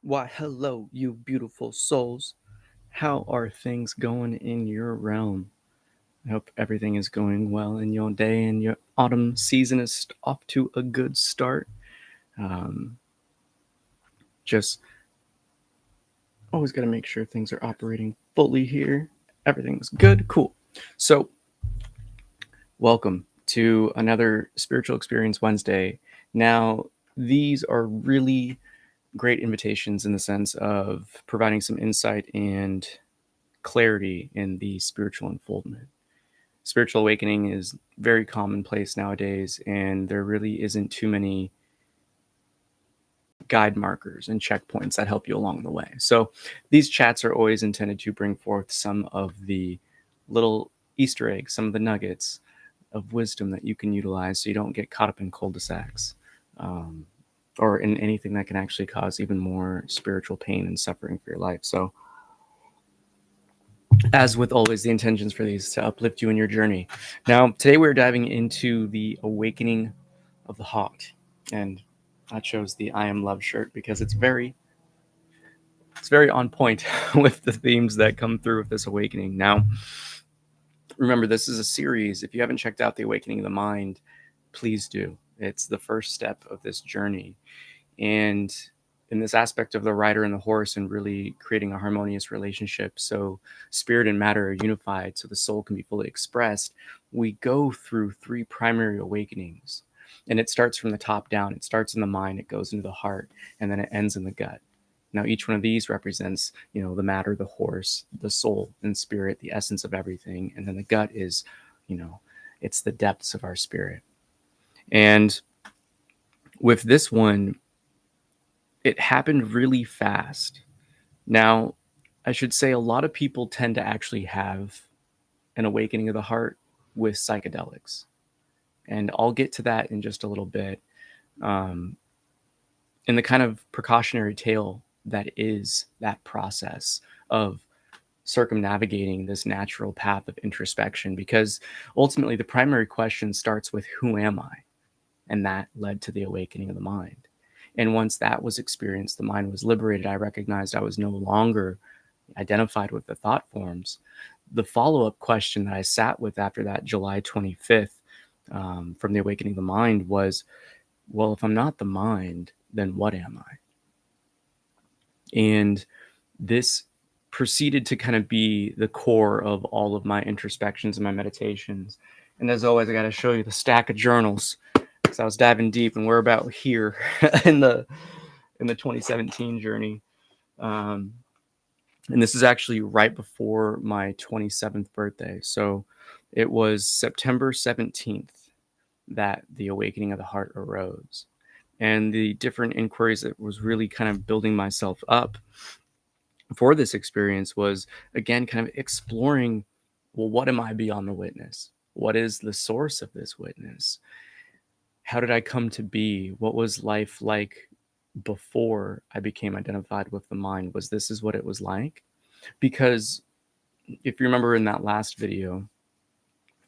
Why, hello, you beautiful souls. How are things going in your realm? I hope everything is going well in your day and your autumn season is off to a good start. Um, just always got to make sure things are operating fully here. Everything's good. Cool. So, welcome to another Spiritual Experience Wednesday. Now, these are really great invitations in the sense of providing some insight and clarity in the spiritual unfoldment. Spiritual awakening is very commonplace nowadays, and there really isn't too many guide markers and checkpoints that help you along the way. So these chats are always intended to bring forth some of the little Easter eggs, some of the nuggets of wisdom that you can utilize so you don't get caught up in cul-de-sacs um, or in anything that can actually cause even more spiritual pain and suffering for your life. So as with always, the intentions for these to uplift you in your journey. Now, today we're diving into the awakening of the heart, and I chose the "I Am Love" shirt because it's very on point with the themes that come through with this awakening. Now, remember, this is a series. If you haven't checked out the Awakening of the Mind, please do. It's the first step of this journey, and in this aspect of the rider and the horse and really creating a harmonious relationship so spirit and matter are unified so the soul can be fully expressed, we go through three primary awakenings. And it starts from the top down. It starts in the mind, it goes into the heart, and then it ends in the gut. Now, each one of these represents, the matter, the horse, the soul and spirit, the essence of everything. And then the gut is, it's the depths of our spirit. And with this one, it happened really fast. Now, I should say a lot of people tend to actually have an awakening of the heart with psychedelics. And I'll get to that in just a little bit. Um, in the kind of precautionary tale that is that process of circumnavigating this natural path of introspection, because ultimately the primary question starts with who am I? And that led to the awakening of the mind. And once that was experienced, the mind was liberated. I recognized I was no longer identified with the thought forms. The follow-up question that I sat with after that July 25th from the awakening of the mind was, well, if I'm not the mind, then what am I? And this proceeded to kind of be the core of all of my introspections and my meditations. And as always, I got to show you the stack of journals because I was diving deep, and we're about here in the 2017 journey. And this is actually right before my 27th birthday. So it was September 17th that the awakening of the heart arose. And the different inquiries that was really kind of building myself up for this experience was, again, kind of exploring, well, what am I beyond the witness? What is the source of this witness? How did I come to be? What was life like before I became identified with the mind? Was this is what it was like? Because if you remember in that last video,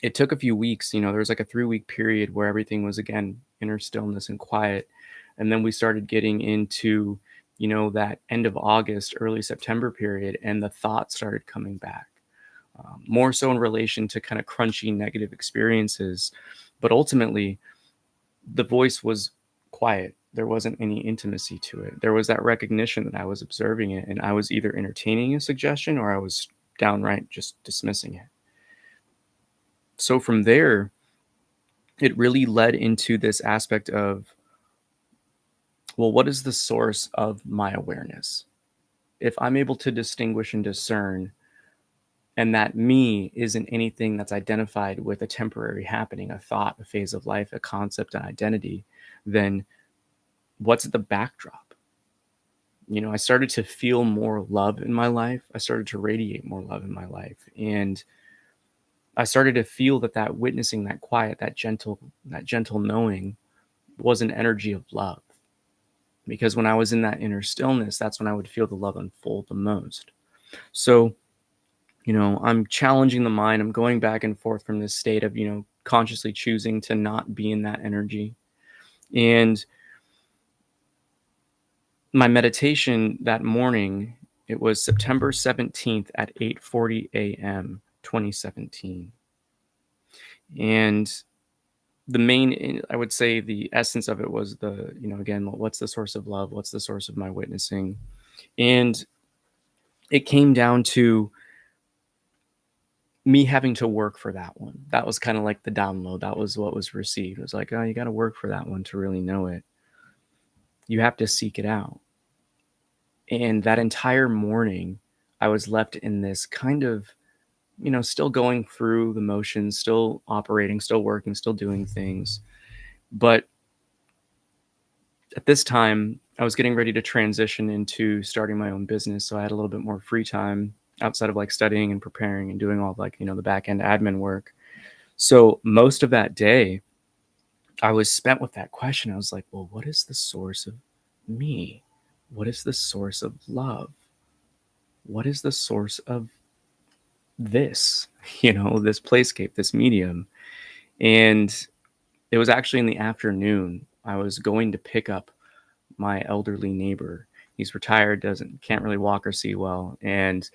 it took a few weeks. There was like a 3-week period where everything was, again, inner stillness and quiet. And then we started getting into, that end of August, early September period, and the thoughts started coming back. More so in relation to kind of crunchy negative experiences. But ultimately, the voice was quiet. There wasn't any intimacy to it. There was that recognition that I was observing it, and I was either entertaining a suggestion or I was downright just dismissing it. So from there, it really led into this aspect of, well, what is the source of my awareness? If I'm able to distinguish and discern, and that me isn't anything that's identified with a temporary happening, a thought, a phase of life, a concept, an identity, then what's the backdrop? I started to feel more love in my life. I started to radiate more love in my life. And I started to feel that witnessing, that quiet, that gentle knowing was an energy of love. Because when I was in that inner stillness, that's when I would feel the love unfold the most. So, I'm challenging the mind. I'm going back and forth from this state of, consciously choosing to not be in that energy. And my meditation that morning, it was September 17th at 8:40 a.m., 2017. And the main, I would say the essence of it was again, what's the source of love? What's the source of my witnessing? And it came down to me having to work for that one. That was kind of like the download. That was what was received. It was like, oh, you got to work for that one to really know it. You have to seek it out. And that entire morning, I was left in this kind of, still going through the motions, still operating, still working, still doing things. But at this time, I was getting ready to transition into starting my own business. So I had a little bit more free time outside of like studying and preparing and doing all like, the back end admin work. So most of that day, I was spent with that question. I was like, well, what is the source of me? What is the source of love? What is the source of this, this playscape, this medium? And it was actually in the afternoon. I was going to pick up my elderly neighbor. He's retired, can't really walk or see well. And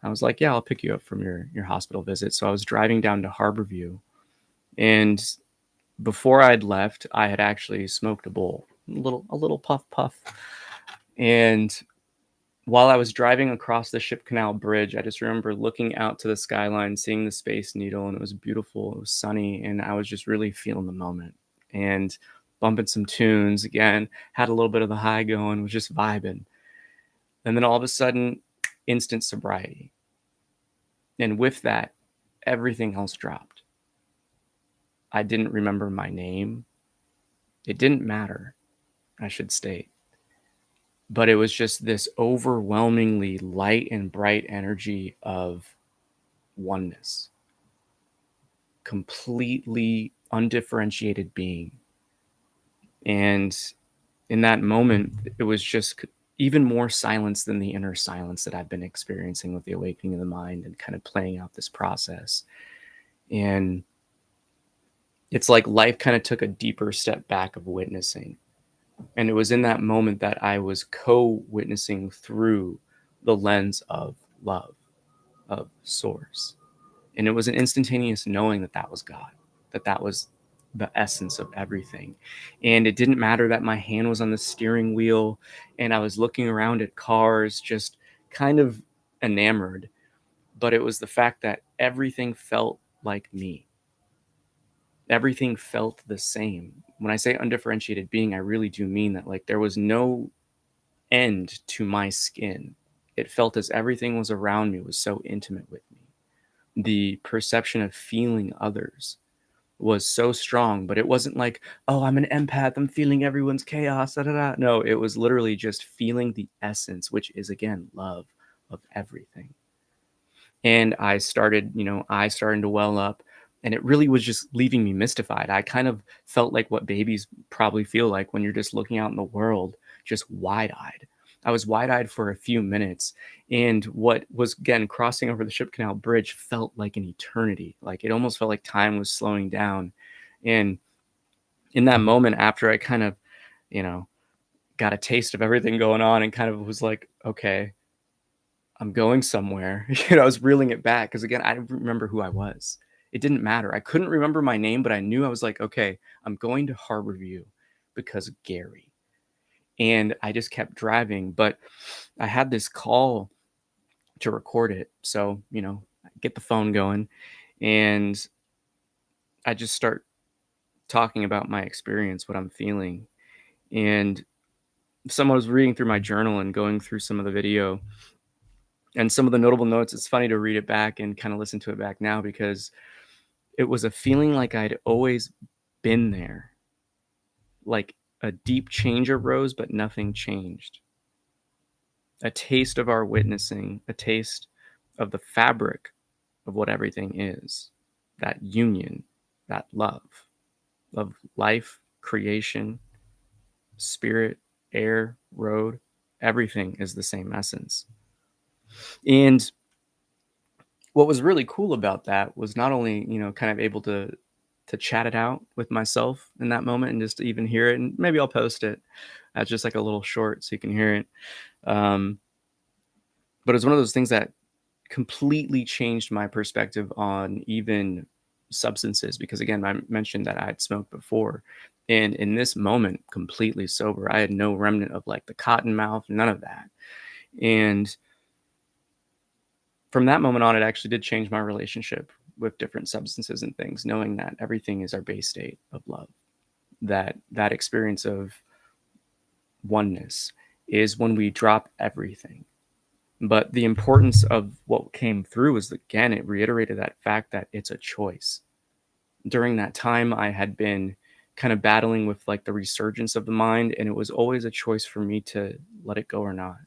I was like, yeah, I'll pick you up from your hospital visit. So I was driving down to Harborview, and before I'd left, I had actually smoked a bowl, a little puff. And while I was driving across the Ship Canal Bridge, I just remember looking out to the skyline, seeing the Space Needle, and it was beautiful. It was sunny, and I was just really feeling the moment and bumping some tunes again, had a little bit of the high going, was just vibing. And then all of a sudden, instant sobriety. And with that, everything else dropped. I didn't remember my name. It didn't matter, I should state. But it was just this overwhelmingly light and bright energy of oneness, completely undifferentiated being. And in that moment, it was just even more silence than the inner silence that I've been experiencing with the awakening of the mind and kind of playing out this process. And it's like life kind of took a deeper step back of witnessing. And it was in that moment that I was co-witnessing through the lens of love, of source. And it was an instantaneous knowing that that was God, that was the essence of everything. And it didn't matter that my hand was on the steering wheel and I was looking around at cars, just kind of enamored. But it was the fact that everything felt like me. Everything felt the same. When I say undifferentiated being, I really do mean that. Like, there was no end to my skin. It felt as everything was around me was so intimate with me. The perception of feeling others was so strong, but it wasn't like, oh, I'm an empath, I'm feeling everyone's chaos. Da, da, da. No, it was literally just feeling the essence, which is, again, love of everything. And I started to well up, and it really was just leaving me mystified. I kind of felt like what babies probably feel like when you're just looking out in the world, just wide-eyed. I was wide-eyed for a few minutes, and what was, again, crossing over the Ship Canal Bridge felt like an eternity. Like, it almost felt like time was slowing down. And in that moment, after I kind of, got a taste of everything going on and kind of was like, okay, I'm going somewhere. I was reeling it back because, again, I didn't remember who I was. It didn't matter. I couldn't remember my name, but I knew I was like, okay, I'm going to Harborview because of Gary. And I just kept driving, but I had this call to record it. So, I get the phone going and I just start talking about my experience, what I'm feeling. And someone was reading through my journal and going through some of the video and some of the notable notes. It's funny to read it back and kind of listen to it back now because it was a feeling like I'd always been there. Like a deep change arose, but nothing changed. A taste of our witnessing, a taste of the fabric of what everything is. That union, that love of life, creation, spirit, air, road, everything is the same essence. And what was really cool about that was not only, kind of able to to chat it out with myself in that moment and just to even hear it. And maybe I'll post it as just like a little short so you can hear it. Um, but it's one of those things that completely changed my perspective on even substances, because again, I mentioned that I had smoked before, and in this moment, completely sober, I had no remnant of like the cotton mouth, none of that. And from that moment on, it actually did change my relationship with different substances and things, knowing that everything is our base state of love, that experience of oneness is when we drop everything. But the importance of what came through is, again, it reiterated that fact that it's a choice. During that time, I had been kind of battling with like the resurgence of the mind, and it was always a choice for me to let it go or not.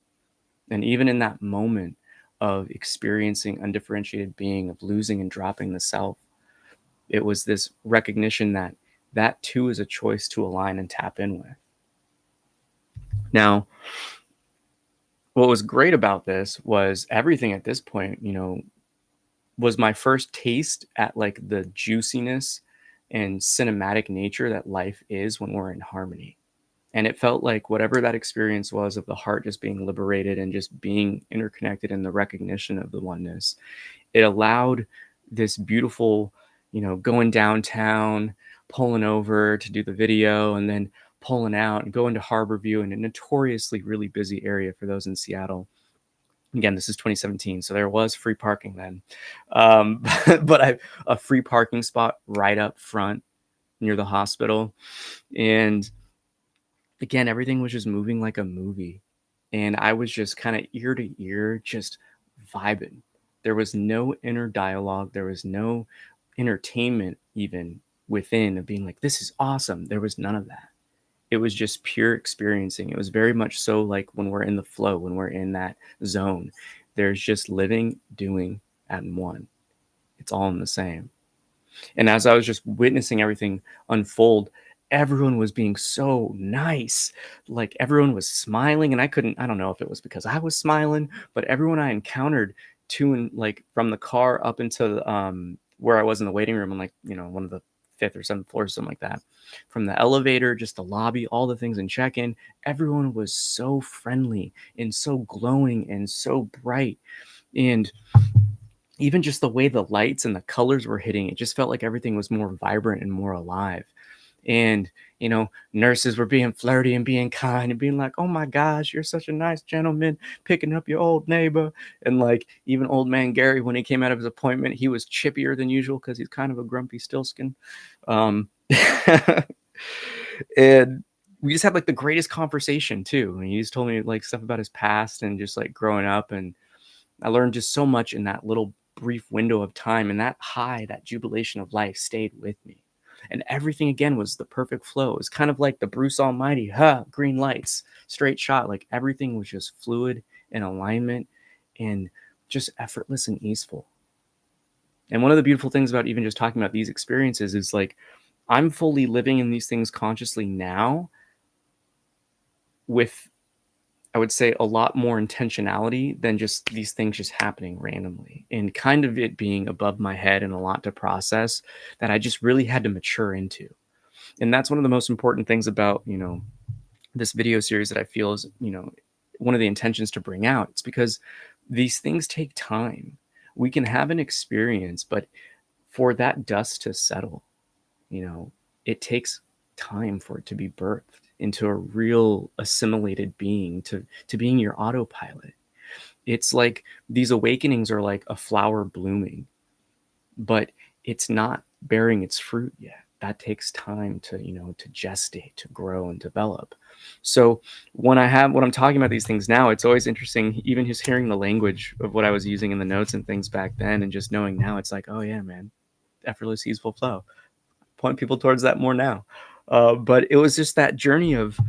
And even in that moment of experiencing undifferentiated being, of losing and dropping the self, it was this recognition that that too is a choice to align and tap in with. Now, what was great about this was everything at this point, was my first taste at like the juiciness and cinematic nature that life is when we're in harmony. And it felt like whatever that experience was of the heart just being liberated and just being interconnected in the recognition of the oneness, it allowed this beautiful, going downtown, pulling over to do the video, and then pulling out and going to Harborview in a notoriously really busy area for those in Seattle. Again, this is 2017, so there was free parking then. But a free parking spot right up front near the hospital. And again, everything was just moving like a movie. And I was just kind of ear to ear, just vibing. There was no inner dialogue. There was no entertainment even within of being like, this is awesome. There was none of that. It was just pure experiencing. It was very much so like when we're in the flow, when we're in that zone, there's just living, doing, and one. It's all in the same. And as I was just witnessing everything unfold, everyone was being so nice. Like everyone was smiling, and I don't know if it was because I was smiling, but everyone I encountered like from the car up into where I was in the waiting room, and like, one of the fifth or seventh floors, something like that. From the elevator, just the lobby, all the things in check-in, everyone was so friendly and so glowing and so bright. And even just the way the lights and the colors were hitting, it just felt like everything was more vibrant and more alive. And, nurses were being flirty and being kind and being like, oh my gosh, you're such a nice gentleman, picking up your old neighbor. And like even old man Gary, when he came out of his appointment, he was chippier than usual because he's kind of a grumpy stillskin. And we just had like the greatest conversation too. And he just told me like stuff about his past and just like growing up. And I learned just so much in that little brief window of time, and that high, that jubilation of life stayed with me. And everything again was the perfect flow. It was kind of like the Bruce Almighty, green lights, straight shot. Like everything was just fluid in alignment and just effortless and easeful. And one of the beautiful things about even just talking about these experiences is like I'm fully living in these things consciously now with, I would say, a lot more intentionality than just these things just happening randomly, and kind of it being above my head and a lot to process that I just really had to mature into. And that's one of the most important things about, this video series that I feel is, one of the intentions to bring out. It's because these things take time. We can have an experience, but for that dust to settle, it takes time for it to be birthed into a real assimilated being, to being your autopilot. It's like these awakenings are like a flower blooming, but it's not bearing its fruit yet. That takes time to, to gestate, to grow and develop. So when I'm talking about these things now, it's always interesting, even just hearing the language of what I was using in the notes and things back then, and just knowing now it's like, oh yeah, man, effortless, easeful flow. Point people towards that more now. But it was just that journey of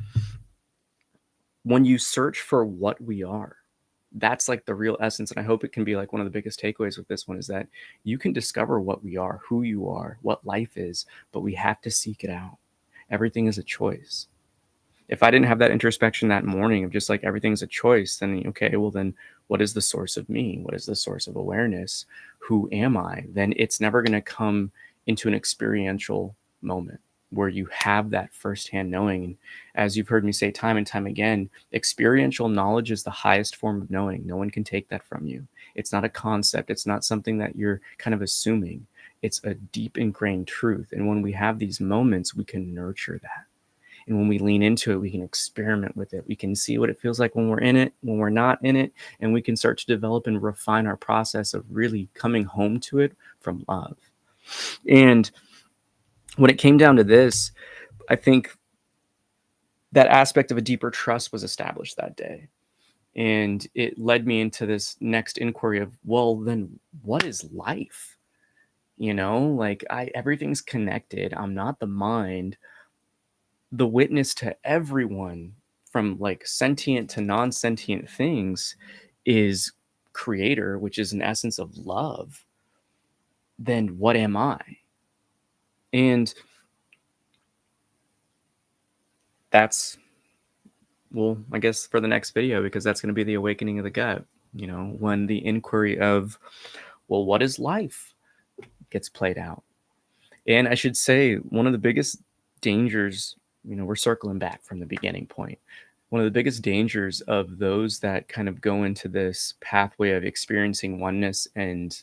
when you search for what we are, that's like the real essence. And I hope it can be like one of the biggest takeaways with this one is that you can discover what we are, who you are, what life is, but we have to seek it out. Everything is a choice. If I didn't have that introspection that morning of just like everything's a choice, then okay, well then what is the source of me? What is the source of awareness? Who am I? Then it's never going to come into an experiential moment where you have that firsthand knowing. And as you've heard me say time and time again, experiential knowledge is the highest form of knowing. No one can take that from you. It's not a concept, it's not something that you're kind of assuming. It's a deep ingrained truth. And when we have these moments, we can nurture that. And when we lean into it, we can experiment with it. We can see what it feels like when we're in it, when we're not in it, and we can start to develop and refine our process of really coming home to it from love. And when it came down to this, I think that aspect of a deeper trust was established that day. And it led me into this next inquiry of, well, then what is life? Like everything's connected. I'm not the mind. The witness to everyone from like sentient to non-sentient things is creator, which is an essence of love. Then what am I? And that's, well, I guess for the next video, because that's going to be the awakening of the gut, when the inquiry of, well, what is life gets played out. And I should say, one of the biggest dangers, we're circling back from the beginning point. One of the biggest dangers of those that kind of go into this pathway of experiencing oneness and,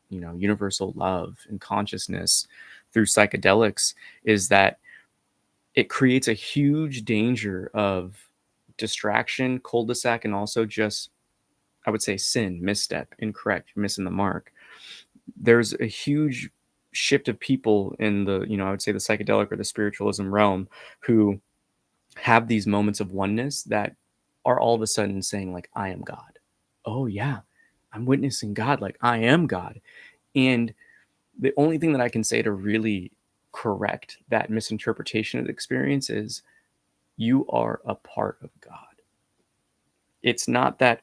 universal love and consciousness through psychedelics is that it creates a huge danger of distraction, cul-de-sac, and also just, I would say, sin, misstep, incorrect, missing the mark. There's a huge shift of people in the, I would say the psychedelic or the spiritualism realm who have these moments of oneness that are all of a sudden saying like, I am God. Oh yeah, I'm witnessing God. Like I am God. And the only thing that I can say to really correct that misinterpretation of the experience is you are a part of God. It's not that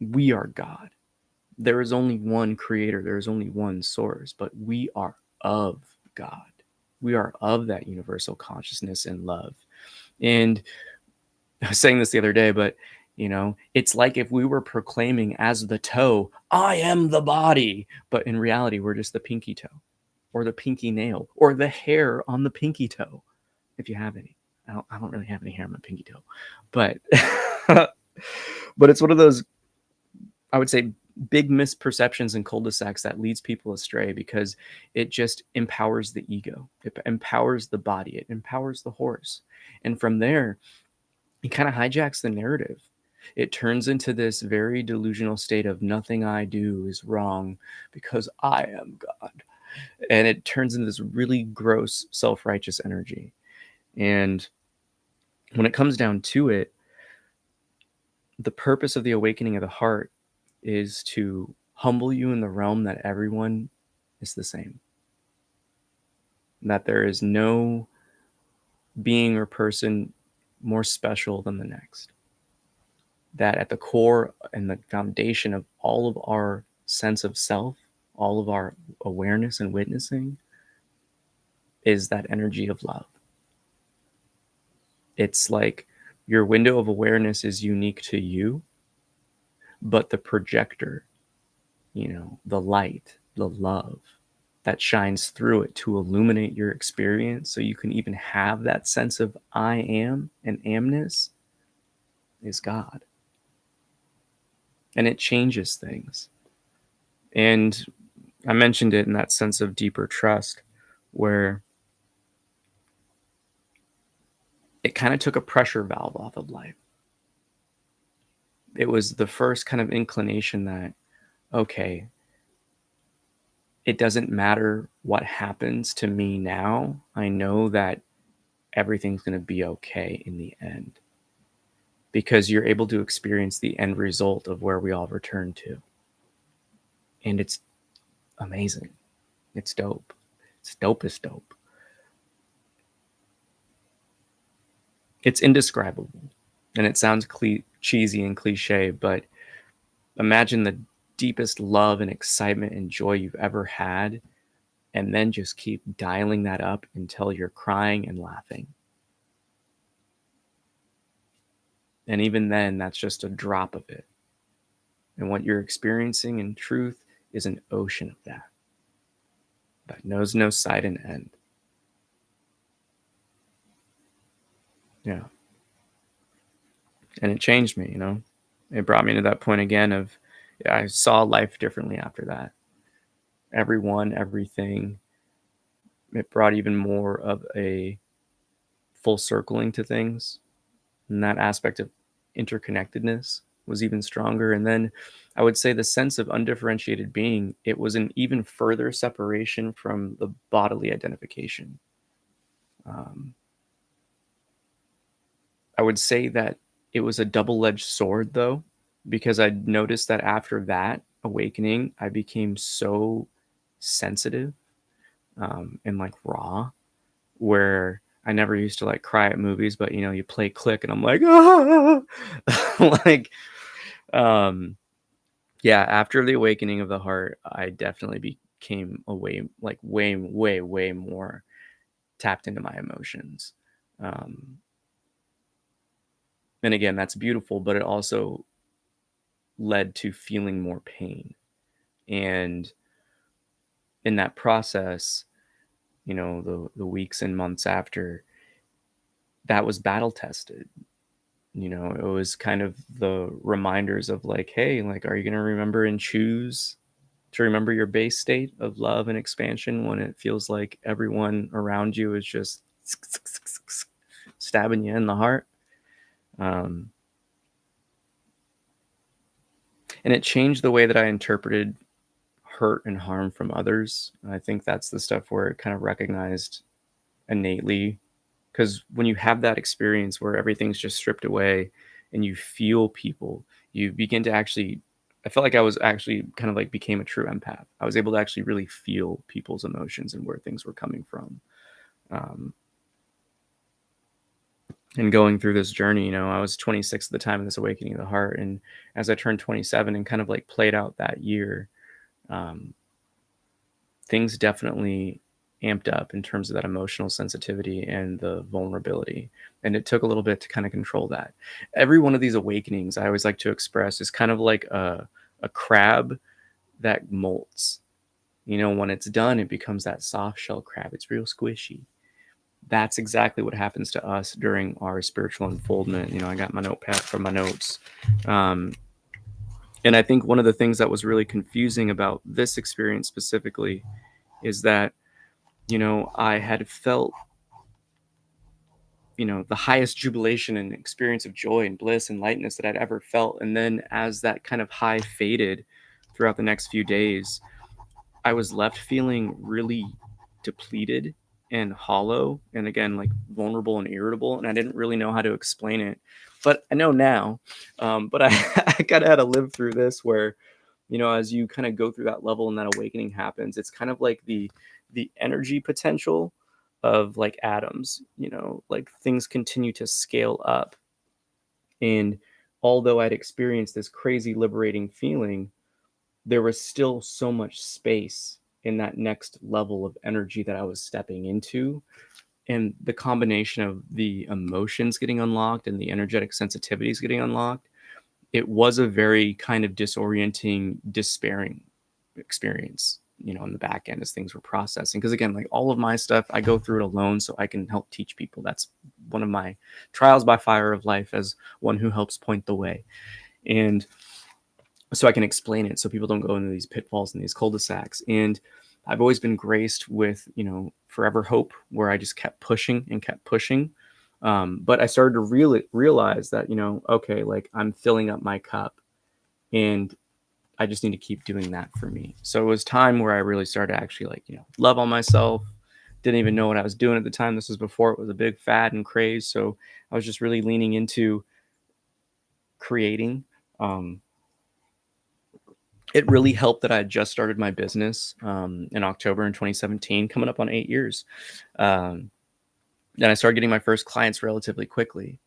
we are God. There is only one creator. There is only one source, but we are of God. We are of that universal consciousness and love. And I was saying this the other day, but it's like if we were proclaiming as the toe, I am the body, but in reality, we're just the pinky toe or the pinky nail or the hair on the pinky toe. If you have any, I don't really have any hair on my pinky toe, but, but it's one of those, I would say, big misperceptions and cul-de-sacs that leads people astray because it just empowers the ego. It empowers the body. It empowers the horse. And from there, it kind of hijacks the narrative. It turns into this very delusional state of nothing I do is wrong because I am God. And it turns into this really gross self-righteous energy. And when it comes down to it, the purpose of the awakening of the heart is to humble you in the realm that everyone is the same. That there is no being or person more special than the next. That at the core and the foundation of all of our sense of self, all of our awareness and witnessing is that energy of love. It's like your window of awareness is unique to you, but the projector, the light, the love that shines through it to illuminate your experience so you can even have that sense of I am and amness is God. And it changes things. And I mentioned it in that sense of deeper trust where it kind of took a pressure valve off of life. It was the first kind of inclination that, okay, it doesn't matter what happens to me now. I know that everything's going to be okay in the end because you're able to experience the end result of where we all return to. And it's amazing. It's dope. It's dope as dope. It's indescribable. And it sounds cheesy and cliche, but imagine the deepest love and excitement and joy you've ever had, and then just keep dialing that up until you're crying and laughing. And even then, that's just a drop of it. And what you're experiencing in truth is an ocean of that. that knows no side and end. Yeah. And it changed me, you know? It brought me to that point again of, yeah, I saw life differently after that. Everyone, everything. It brought even more of a full circling to things. And that aspect of interconnectedness was even stronger. And then I would say the sense of undifferentiated being, it was an even further separation from the bodily identification. Um, I would say that it was a double-edged sword, though, because I noticed that after that awakening, I became so sensitive, and like raw, where I never used to like cry at movies, but you know, you play click and I'm like, ah! like, um, yeah, after the awakening of the heart, I definitely became way more tapped into my emotions. Um, and again, that's beautiful, but it also led to feeling more pain. And in that process, you know, the weeks and months after, that was battle tested. You know, it was kind of the reminders of like, hey, like, are you going to remember and choose to remember your base state of love and expansion when it feels like everyone around you is just stabbing you in the heart? Um, and it changed the way that I interpreted hurt and harm from others. I think that's the stuff where it kind of recognized innately, because when you have that experience where everything's just stripped away and you feel people, you begin to actually, I felt like I was actually kind of like became a true empath. I was able to actually really feel people's emotions and where things were coming from. Um, and going through this journey, you know, I was 26 at the time of this awakening of the heart. And as I turned 27 and kind of like played out that year, um, things definitely amped up in terms of that emotional sensitivity and the vulnerability. And it took a little bit to kind of control that. Every one of these awakenings, I always like to express, is kind of like a crab that molts. You know, when it's done, it becomes that soft shell crab. It's real squishy. That's exactly what happens to us during our spiritual unfoldment. You know, I got my notepad from my notes. Um, and I think one of the things that was really confusing about this experience specifically is that, you know, I had felt, you know, the highest jubilation and experience of joy and bliss and lightness that I'd ever felt. And then as that kind of high faded throughout the next few days, I was left feeling really depleted and hollow and again like vulnerable and irritable, and I didn't really know how to explain it, but I know now. But I, I kind of had to live through this where, you know, as you kind of go through that level and that awakening happens, it's kind of like the energy potential of like atoms, you know, like things continue to scale up. And although I'd experienced this crazy liberating feeling, there was still so much space in that next level of energy that I was stepping into. And the combination of the emotions getting unlocked and the energetic sensitivities getting unlocked, it was a very kind of disorienting, despairing experience, you know, on the back end as things were processing. Because again, like all of my stuff, I go through it alone so I can help teach people. That's one of my trials by fire of life as one who helps point the way. And so I can explain it so people don't go into these pitfalls and these cul-de-sacs. And I've always been graced with, you know, forever hope, where I just kept pushing and kept pushing. But I started to really realize that, you know, okay, like I'm filling up my cup and I just need to keep doing that for me. So it was time where I really started to actually like, you know, love on myself. Didn't even know what I was doing at the time. This was before it was a big fad and craze. So I was just really leaning into creating. Um, it really helped that I had just started my business in October in 2017, coming up on 8 years. Um, and I started getting my first clients relatively quickly.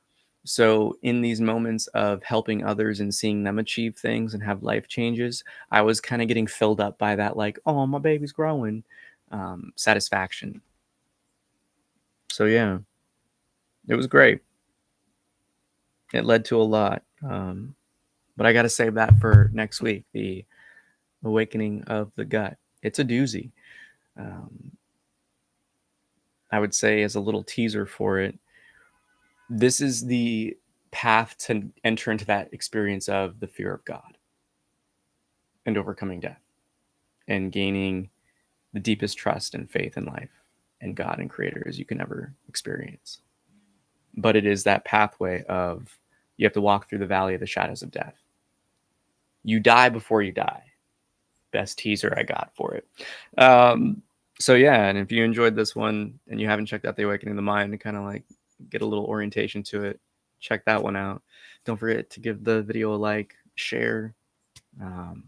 So, in these moments of helping others and seeing them achieve things and have life changes, I was kind of getting filled up by that, like, oh, my baby's growing satisfaction. So, yeah, it was great. It led to a lot. But I got to save that for next week, the awakening of the gut. It's a doozy. I would say, as a little teaser for it, this is the path to enter into that experience of the fear of God and overcoming death and gaining the deepest trust and faith in life and God and Creator as you can ever experience. But it is that pathway of you have to walk through the valley of the shadows of death. You die before you die. Best teaser I got for it. So yeah, and if you enjoyed this one and you haven't checked out The Awakening of the Mind and kind of like get a little orientation to it, check that one out. Don't forget to give the video a like, share,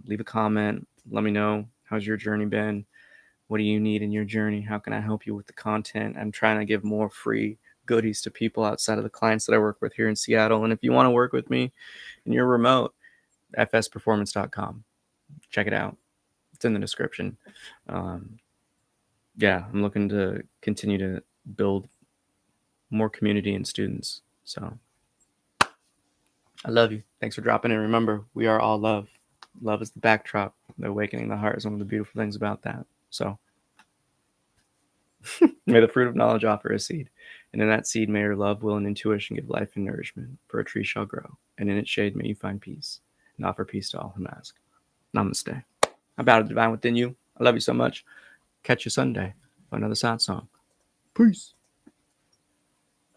leave a comment. Let me know, how's your journey been? What do you need in your journey? How can I help you with the content? I'm trying to give more free goodies to people outside of the clients that I work with here in Seattle. And if you want to work with me and you're remote, fsperformance.com. Check it out. It's in the description. Yeah, I'm looking to continue to build more community and students. So I love you. Thanks for dropping in. Remember, we are all love. Love is the backdrop. The awakening the heart is one of the beautiful things about that. So may the fruit of knowledge offer a seed, and in that seed may your love, will, and intuition give life and nourishment, for a tree shall grow, and in its shade may you find peace, and offer peace to all who ask. Namaste. I bow to the divine within you. I love you so much. Catch you Sunday for another sad song. Peace.